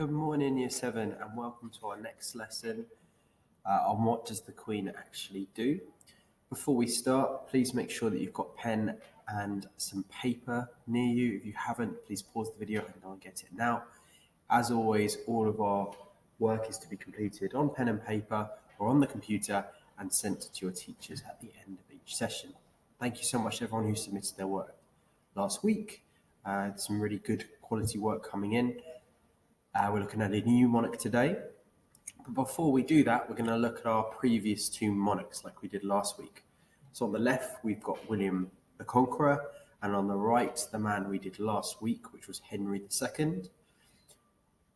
Good morning, Year 7, and welcome to our next lesson on what does the Queen actually do. Before we start, please make sure that you've got pen and some paper near you. If you haven't, please pause the video and go and get it now. As always, all of our work is to be completed on pen and paper or on the computer and sent to your teachers at the end of each session. Thank you so much to everyone who submitted their work last week. Some really good quality work coming in. We're looking at a new monarch today. But before we do that, we're going to look at our previous two monarchs like we did last week. So on the left, we've got William the Conqueror, and on the right, the man we did last week, which was Henry II.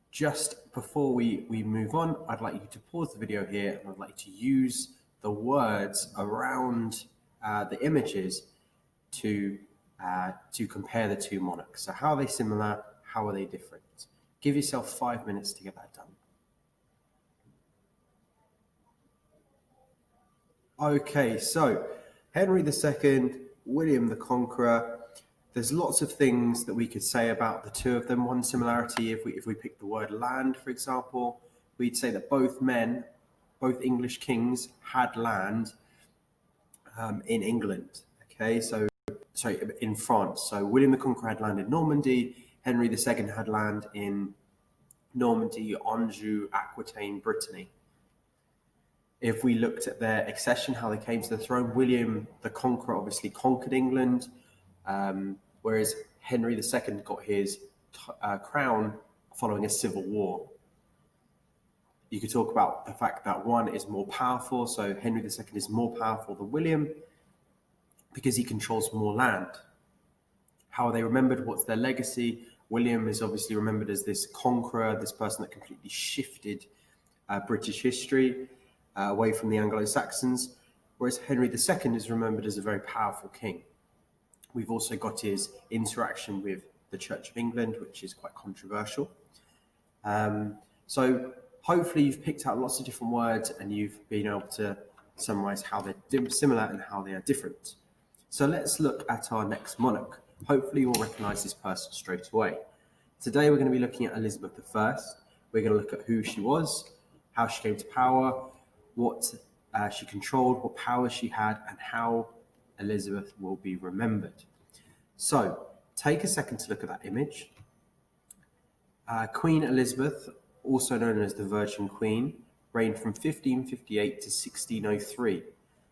Just before we move on, I'd like you to pause the video here, and I'd like to use the words around the images to compare the two monarchs. So how are they similar? How are they different? Give yourself 5 minutes to get that done. Okay, so Henry II, William the Conqueror. There's lots of things that we could say about the two of them. One similarity, if we pick the word land, for example, we'd say that both men, both English kings, had land in England. Okay, sorry, in France. So William the Conqueror had land in Normandy. Henry II had land in Normandy, Anjou, Aquitaine, Brittany. If we looked at their accession, how they came to the throne, William the Conqueror obviously conquered England, whereas Henry II got his crown following a civil war. You could talk about the fact that one is more powerful, so Henry II is more powerful than William because he controls more land. How are they remembered? What's their legacy? William is obviously remembered as this conqueror, this person that completely shifted British history away from the Anglo-Saxons, whereas Henry II is remembered as a very powerful king. We've also got his interaction with the Church of England, which is quite controversial. So hopefully you've picked out lots of different words and you've been able to summarize how they're similar and how they are different. So let's look at our next monarch. Hopefully you'll recognize this person straight away. Today we're going to be looking at Elizabeth I. We're going to look at who she was, how she came to power, what she controlled, what powers she had, and how Elizabeth will be remembered. So take a second to look at that image. Queen Elizabeth, also known as the Virgin Queen, reigned from 1558 to 1603.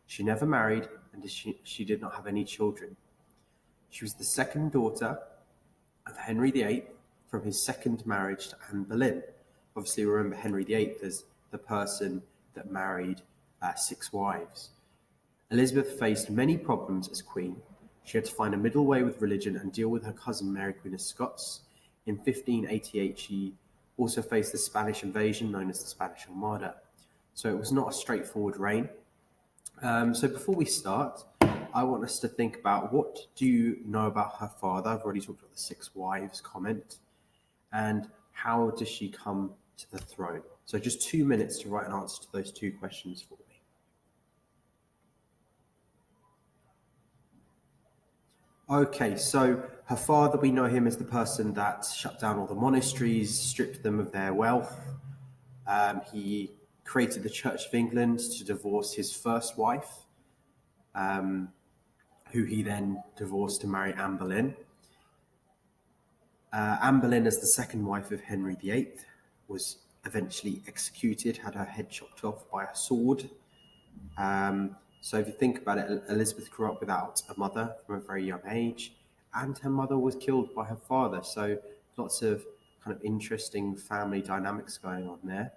She never married and she did not have any children. She was the second daughter of Henry VIII from his second marriage to Anne Boleyn. Obviously, remember Henry VIII as the person that married 6 wives. Elizabeth faced many problems as queen. She had to find a middle way with religion and deal with her cousin Mary, Queen of Scots. In 1588, she also faced the Spanish invasion known as the Spanish Armada. So it was not a straightforward reign. So before we start, I want us to think about what do you know about her father? I've already talked about the 6 wives comment. And how does she come to the throne? So just 2 minutes to write an answer to those 2 questions for me. Okay, so her father, we know him as the person that shut down all the monasteries, stripped them of their wealth. He created the Church of England to divorce his first wife, who he then divorced to marry Anne Boleyn. Anne Boleyn, as the second wife of Henry VIII, was eventually executed, had her head chopped off by a sword. So if you think about it, Elizabeth grew up without a mother from a very young age, and her mother was killed by her father. So lots of kind of interesting family dynamics going on there.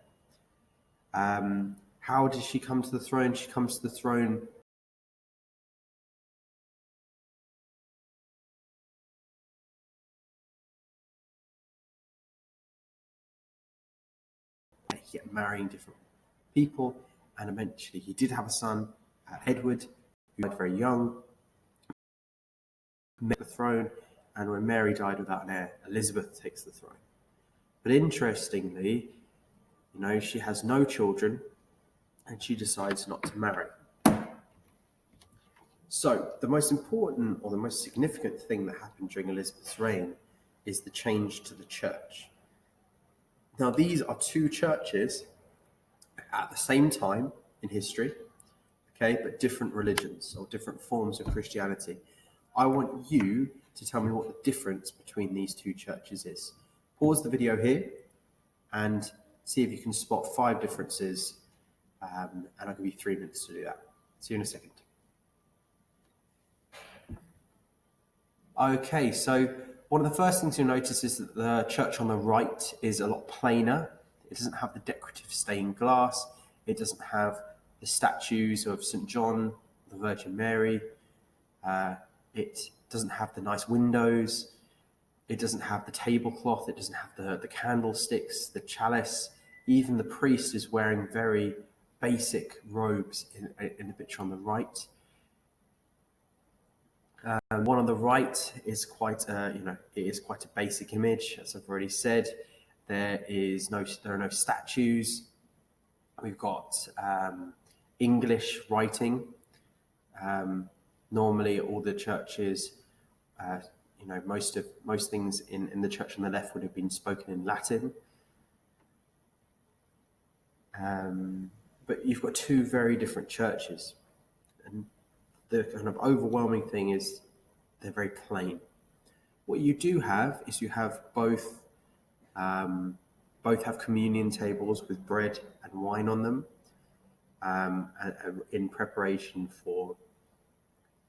How did she come to the throne? She comes to the throne marrying different people, and eventually he did have a son, Edward, who died very young, met the throne, and when Mary died without an heir, Elizabeth takes the throne. But interestingly, she has no children, and she decides not to marry. So the most important or the most significant thing that happened during Elizabeth's reign is the change to the church. Now, these are two churches at the same time in history, okay, but different religions or different forms of Christianity. I want you to tell me what the difference between these two churches is. Pause the video here and see if you can spot 5 differences, and I'll give you 3 minutes to do that. See you in a second. Okay, so one of the first things you'll notice is that the church on the right is a lot plainer. It doesn't have the decorative stained glass. It doesn't have the statues of St. John, the Virgin Mary. It doesn't have the nice windows. It doesn't have the tablecloth. It doesn't have the candlesticks, the chalice. Even the priest is wearing very basic robes in the picture on the right. One on the right is quite it is quite a basic image, as I've already said. There are no statues. We've got English writing. Normally, all the churches, most things in the church on the left would have been spoken in Latin. But you've got two very different churches, and the kind of overwhelming thing is they're very plain. What you do have is you have both have communion tables with bread and wine on them, in preparation for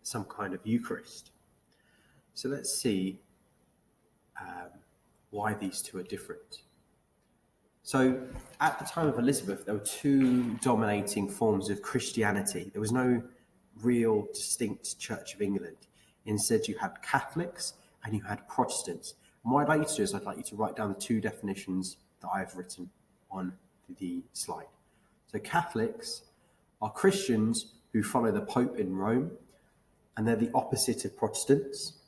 some kind of Eucharist. So let's see why these two are different. So at the time of Elizabeth, there were two dominating forms of Christianity. There was no real distinct Church of England. Instead, you had Catholics and you had Protestants. And what I'd like you to do is I'd like you to write down the two definitions that I've written on the slide. So Catholics are Christians who follow the Pope in Rome, and they're the opposite of Protestants.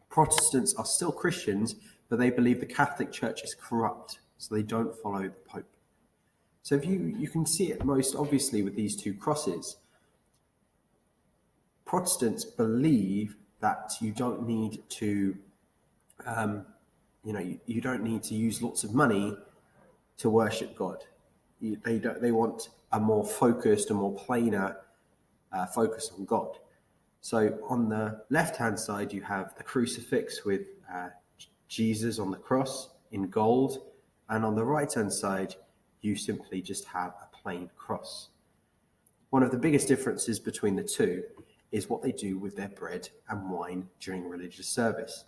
Protestants are still Christians, but they believe the Catholic Church is corrupt, so they don't follow the Pope. So if you can see it most obviously with these two crosses. Protestants believe that you don't need to, you don't need to use lots of money to worship God. They want a more focused, a more plainer focus on God. So on the left-hand side, you have the crucifix with Jesus on the cross in gold. And on the right-hand side, you simply just have a plain cross. One of the biggest differences between the two is what they do with their bread and wine during religious service.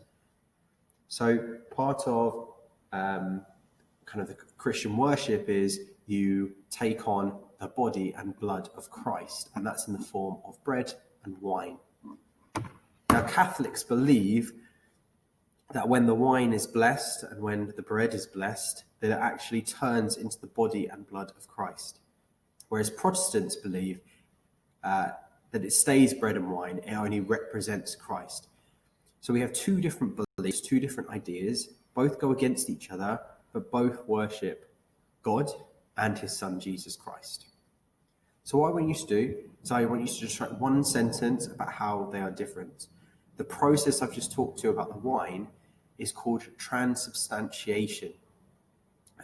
So part of kind of the Christian worship is you take on the body and blood of Christ, and that's in the form of bread and wine. Now, Catholics believe that when the wine is blessed and when the bread is blessed, that it actually turns into the body and blood of Christ. Whereas Protestants believe that it stays bread and wine, it only represents Christ. So we have two different beliefs, two different ideas, both go against each other, but both worship God and his son, Jesus Christ. So what I want you to do is I want you to just write one sentence about how they are different. The process I've just talked to you about the wine is called transubstantiation.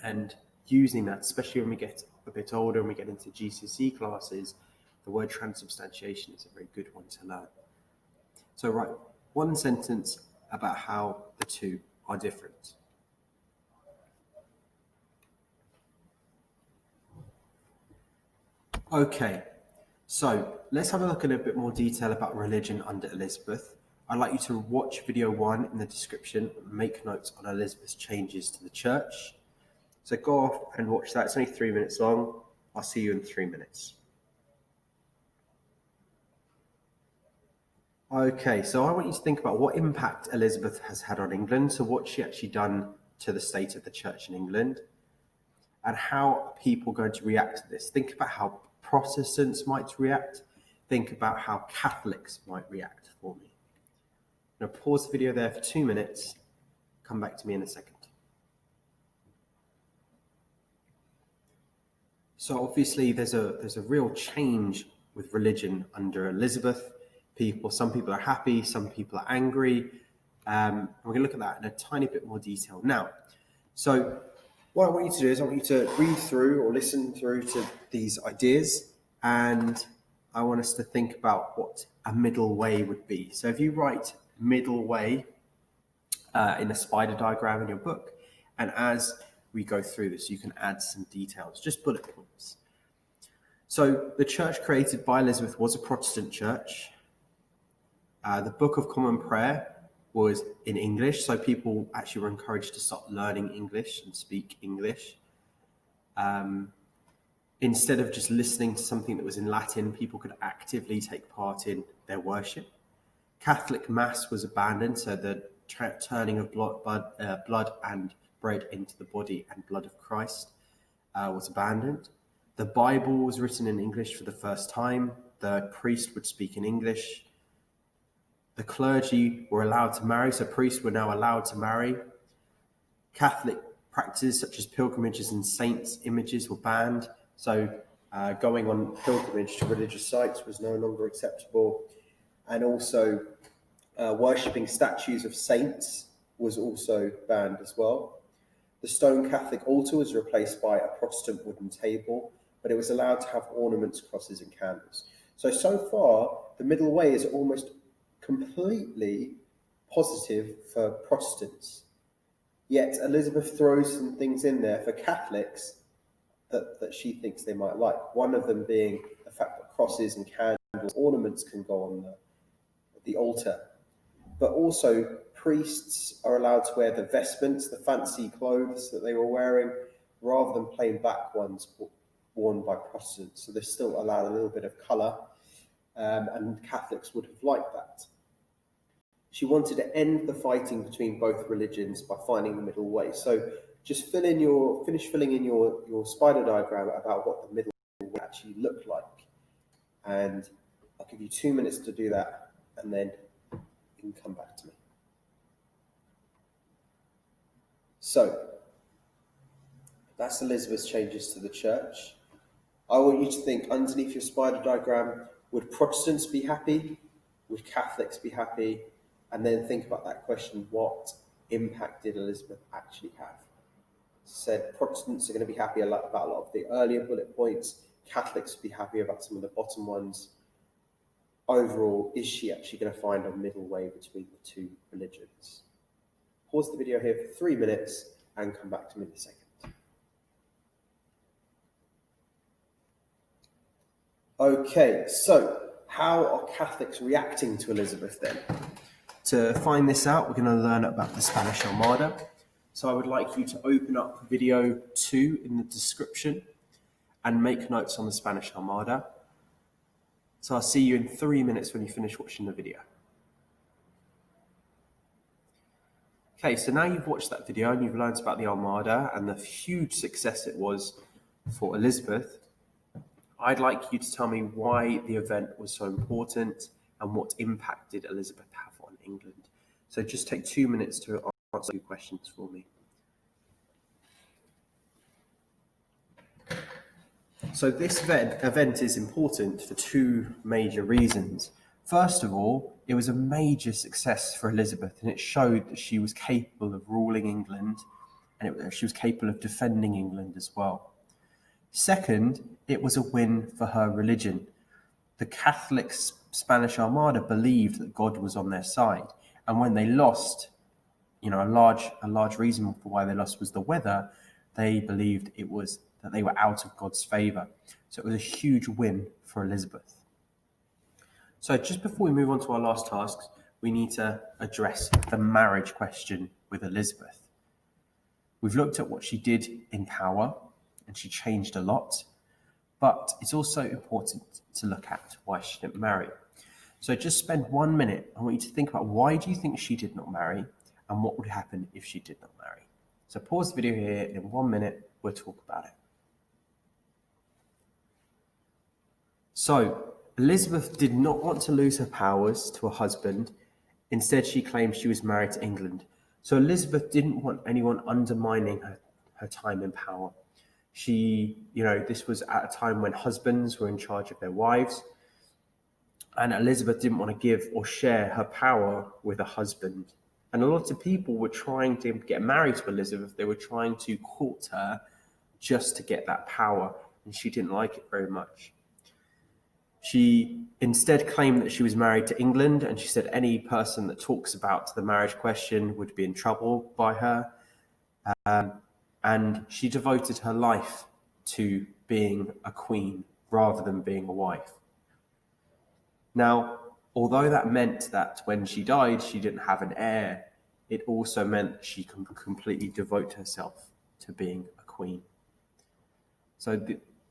And using that, especially when we get a bit older and we get into GCSE classes, the word transubstantiation is a very good one to learn. So write one sentence about how the two are different. Okay, so let's have a look in a bit more detail about religion under Elizabeth. I'd like you to watch video 1 in the description and make notes on Elizabeth's changes to the church. So go off and watch that. It's only 3 minutes long. I'll see you in 3 minutes. Okay, so I want you to think about what impact Elizabeth has had on England. So what's she actually done to the state of the church in England? And how are people going to react to this? Think about how Protestants might react. Think about how Catholics might react for me. Now pause the video there for 2 minutes. Come back to me in a second. So obviously there's a real change with religion under Elizabeth. Some people are happy, some people are angry. We're going to look at that in a tiny bit more detail now. So What I want you to do is I want you to read through or listen through to these ideas, and I want us to think about what a middle way would be. So if you write middle way in a spider diagram in your book, and as we go through this, you can add some details, just bullet points. So the church created by Elizabeth was a Protestant church. The Book of Common Prayer was in English, so people actually were encouraged to start learning English and speak English. Instead of just listening to something that was in Latin, people could actively take part in their worship. Catholic Mass was abandoned, so the turning of blood and bread into the body and blood of Christ was abandoned. The Bible was written in English for the first time. The priest would speak in English. The clergy were allowed to marry, so priests were now allowed to marry. Catholic practices such as pilgrimages and saints' images were banned, so going on pilgrimage to religious sites was no longer acceptable. And also worshipping statues of saints was also banned as well. The stone Catholic altar was replaced by a Protestant wooden table, but it was allowed to have ornaments, crosses, and candles. So far, the middle way is almost completely positive for Protestants. Yet Elizabeth throws some things in there for Catholics that she thinks they might like. One of them being the fact that crosses and candles, ornaments can go on the altar. But also priests are allowed to wear the vestments, the fancy clothes that they were wearing, rather than plain black ones worn by Protestants. So they're still allowed a little bit of colour, and Catholics would have liked that. She wanted to end the fighting between both religions by finding the middle way. So just finish filling in your spider diagram about what the middle way actually looked like. And I'll give you 2 minutes to do that, and then you can come back to me. So that's Elizabeth's changes to the church. I want you to think underneath your spider diagram, would Protestants be happy? Would Catholics be happy? And then think about that question, what impact did Elizabeth actually have? Said Protestants are going to be happy about a lot of the earlier bullet points. Catholics will be happy about some of the bottom ones. Overall, is she actually going to find a middle way between the two religions? Pause the video here for 3 minutes and come back to me in a second. Okay, so how are Catholics reacting to Elizabeth then? To find this out, we're going to learn about the Spanish Armada. So I would like you to open up video 2 in the description and make notes on the Spanish Armada. So I'll see you in 3 minutes when you finish watching the video. Okay, so now you've watched that video and you've learned about the Armada and the huge success it was for Elizabeth. I'd like you to tell me why the event was so important and what impact did Elizabeth have on England. So just take 2 minutes to answer your questions for me. So this event is important for 2 major reasons. First of all, it was a major success for Elizabeth, and it showed that she was capable of ruling England, and she was capable of defending England as well. Second, it was a win for her religion. The Catholic Spanish Armada believed that God was on their side, and when they lost, a large reason for why they lost was the weather. They believed it was that they were out of God's favour. So it was a huge win for Elizabeth. So just before we move on to our last tasks, we need to address the marriage question with Elizabeth. We've looked at what she did in power, and she changed a lot, but it's also important to look at why she didn't marry. So just spend 1 minute. I want you to think about, why do you think she did not marry, and what would happen if she did not marry? So pause the video here, and in 1 minute, we'll talk about it. So Elizabeth did not want to lose her powers to her husband. Instead, she claimed she was married to England. So Elizabeth didn't want anyone undermining her time in power. This was at a time when husbands were in charge of their wives, and Elizabeth didn't want to give or share her power with a husband. And a lot of people were trying to get married to Elizabeth. They were trying to court her just to get that power, and she didn't like it very much. She instead claimed that she was married to England, and she said any person that talks about the marriage question would be in trouble by her. And she devoted her life to being a queen rather than being a wife. Now, although that meant that when she died, she didn't have an heir, it also meant she can completely devote herself to being a queen. So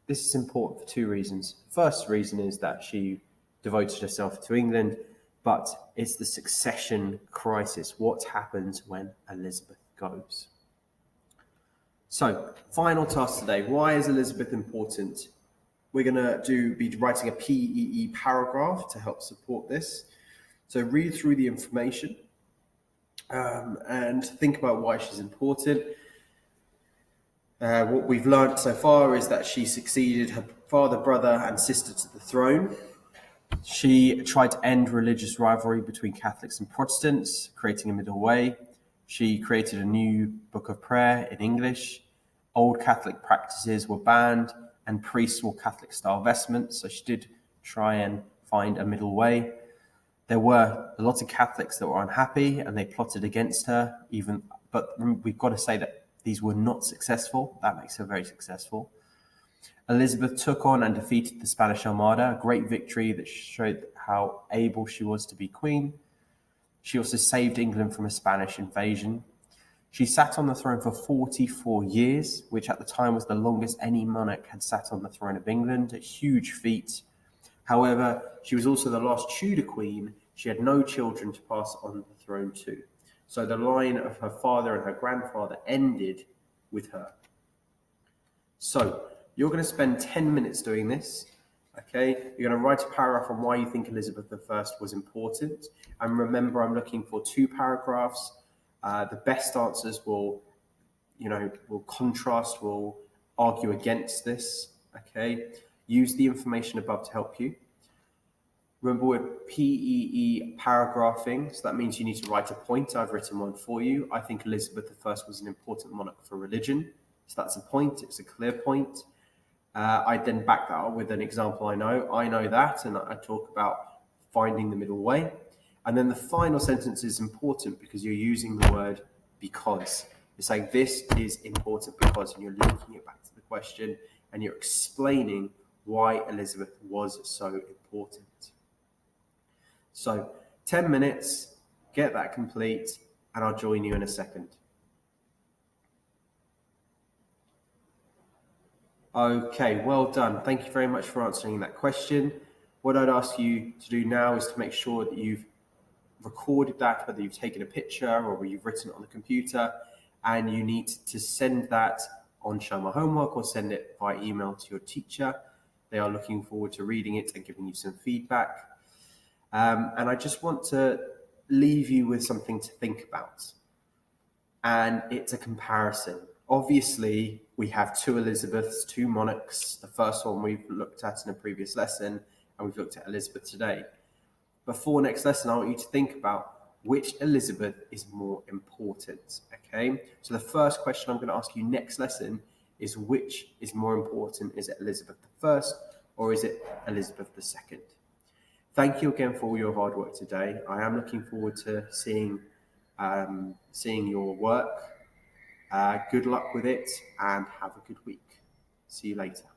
this is important for two reasons. First reason is that she devoted herself to England, but it's the succession crisis. What happens when Elizabeth goes? So, final task today. Why is Elizabeth important? We're going to be writing a PEE paragraph to help support this. So read through the information and think about why she's important. What we've learned so far is that she succeeded her father, brother, and sister to the throne. She tried to end religious rivalry between Catholics and Protestants, creating a middle way. She created a new book of prayer in English. Old Catholic practices were banned, and priests wore Catholic-style vestments, so she did try and find a middle way. There were a lot of Catholics that were unhappy, and they plotted against her, but we've got to say that these were not successful. That makes her very successful. Elizabeth took on and defeated the Spanish Armada, a great victory that showed how able she was to be queen. She also saved England from a Spanish invasion. She sat on the throne for 44 years, which at the time was the longest any monarch had sat on the throne of England, a huge feat. However, she was also the last Tudor queen. She had no children to pass on the throne to. So the line of her father and her grandfather ended with her. So you're going to spend 10 minutes doing this. Okay, you're going to write a paragraph on why you think Elizabeth I was important. And remember, I'm looking for 2 paragraphs. The best answers will contrast, will argue against this. Okay, use the information above to help you. Remember, we're PEE paragraphing, so that means you need to write a point. I've written one for you. I think Elizabeth I was an important monarch for religion. So that's a point. It's a clear point. I then back that up with an example I know. I know that, and I talk about finding the middle way. And then the final sentence is important because you're using the word because. You're saying this is important because, and you're linking it back to the question, and you're explaining why Elizabeth was so important. So 10 minutes, get that complete, and I'll join you in a second. Okay, well done. Thank you very much for answering that question. What I'd ask you to do now is to make sure that you've recorded that, whether you've taken a picture or whether you've written it on the computer, and you need to send that on Show My Homework or send it by email to your teacher. They are looking forward to reading it and giving you some feedback. And I just want to leave you with something to think about. And it's a comparison. Obviously, we have 2 Elizabeths, 2 monarchs. The first one we've looked at in a previous lesson, and we've looked at Elizabeth today. Before next lesson, I want you to think about which Elizabeth is more important, okay? So the first question I'm going to ask you next lesson is which is more important? Is it Elizabeth I or is it Elizabeth II? Thank you again for all your hard work today. I am looking forward to seeing your work. Good luck with it and have a good week. See you later.